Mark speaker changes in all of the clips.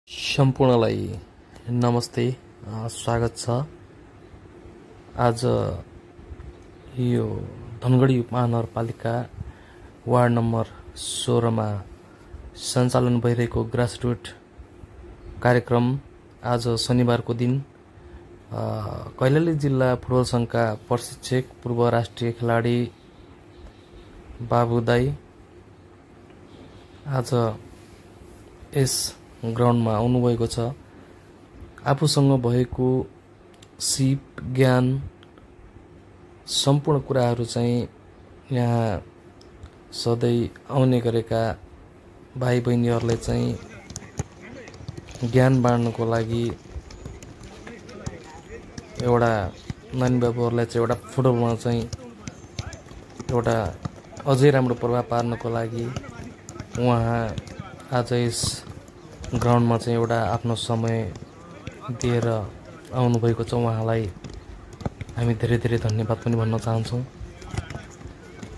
Speaker 1: सम्पूर्णलाई नमस्ते, स्वागत छ। आज यो धनगढी उपमहानगरपालिका वार्ड नम्बर 16 मा सञ्चालन भइरहेको ग्रासरुट कार्यक्रम आज शनिबारको दिन कैलाली जिल्ला फुटबल संघका प्रशिक्षक पूर्व राष्ट्रिय खेलाडी बाबु दाई आज यस ग्राउन्डमा आउनुभएको छ। आफूसँग भएको सिप ज्ञान सम्पूर्ण कुराहरू चाहिँ यहाँ सधैँ आउने गरेका भाइ बहिनीहरूलाई चाहिँ ज्ञान बाँड्नको लागि एउटा नानी बाबुहरूलाई चाहिँ एउटा फुटबलमा चाहिँ एउटा अझै राम्रो प्रभाव पार्नको लागि उहाँ आज यस ग्राउन्डमा चाहिँ एउटा आफ्नो समय दिएर आउनुभएको छ। उहाँलाई हामी धेरै धेरै धन्यवाद पनि भन्न चाहन्छौँ।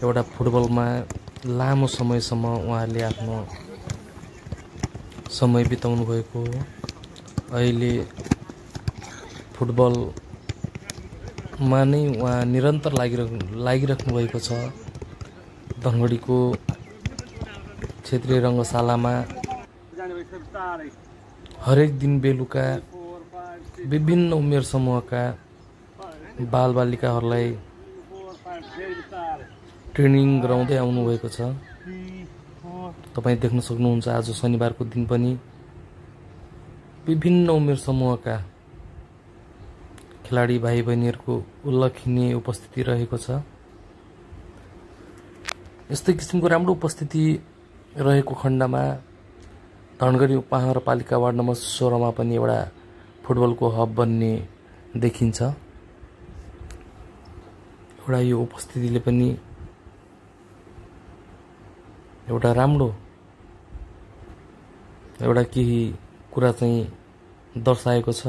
Speaker 1: एउटा फुटबलमा लामो समयसम्म उहाँले आफ्नो समय बिताउनु भएको हो। अहिले फुटबलमा नै उहाँ निरन्तर लागिराख्नु भएको छ। धनगढीको क्षेत्रीय रङ्गशालामा हरेक दिन बेलुका विभिन्न उमेर समूहका बालबालिकाहरूलाई ट्रेनिङ गराउँदै आउनुभएको छ। तपाईँ देख्न सक्नुहुन्छ आज शनिबारको दिन पनि विभिन्न उमेर समूहका खेलाडी भाइ बहिनीहरूको उल्लेखनीय उपस्थिति रहेको छ। यस्तै किसिमको राम्रो उपस्थिति रहेको खण्डमा धनगढी उपमहानगरपालिका वार्ड नम्बर 16 मा पनि एउटा फुटबलको हब बन्ने देखिन्छ। एउटा यो उपस्थितिले पनि एउटा राम्रो एउटा केही कुरा चाहिँ दर्शाएको छ।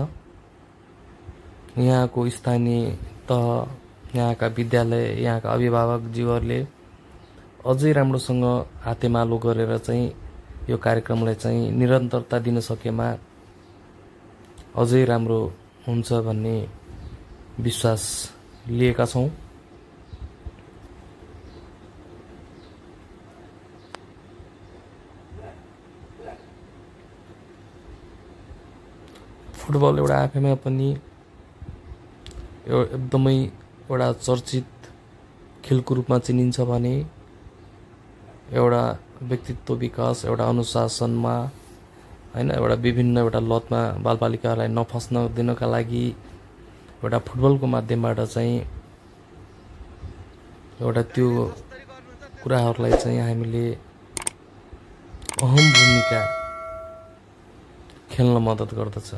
Speaker 1: यहाँको स्थानीय तह, यहाँका विद्यालय, यहाँका अभिभावकज्यूहरूले अझै राम्रोसँग हातेमालो गरेर चाहिँ यो कार्यक्रमलाई चाहिँ निरन्तरता दिन सकेमा अझै राम्रो हुन्छ भन्ने विश्वास लिएका छौँ। फुटबल एउटा आफैमा पनि एकदमै एउटा चर्चित खेलको रूपमा चिनिन्छ भने एउटा व्यक्तित्व विकास, एउटा अनुशासनमा हैन, एउटा विभिन्न एउटा लतमा बालबालिकाहरूलाई नफस्न दिनका लागि एउटा फुटबलको माध्यमबाट चाहिँ एउटा त्यो कुराहरूलाई चाहिँ हामीले अहम भूमिका खेल्न मद्दत गर्दछ।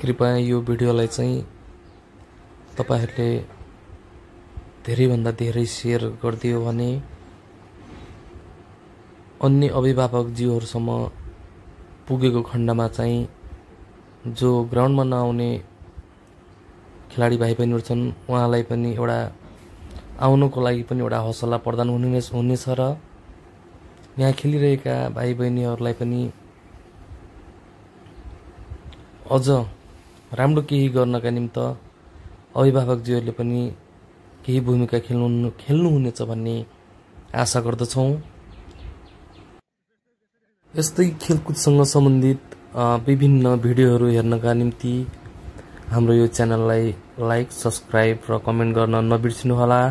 Speaker 1: कृपया यो भिडियोलाई चाहिँ तपाईहरुले धेरैभन्दा धेरै शेयर गरिदियो भने अन्य अभिभावकज्यूहरूसम्म पुगेको खण्डमा चाहिँ जो ग्राउन्डमा नआउने खेलाडी भाइ बहिनीहरू छन् उहाँलाई पनि एउटा आउनको लागि पनि एउटा हौसला प्रदान हुनेछ र यहाँ खेलिरहेका भाइ बहिनीहरूलाई पनि अझ राम्रो केही गर्नका निम्ति अभिभावकज्यूहरूले पनि केही भूमिका खेल्नुहुनेछ भन्ने आशा गर्दछौँ। यस्तै खेलकुदसँग सम्बन्धित विभिन्न भिडियोहरू हेर्नका निम्ति हाम्रो यो च्यानललाई लाइक, सब्स्क्राइब र कमेन्ट गर्न नबिर्सिनुहोला।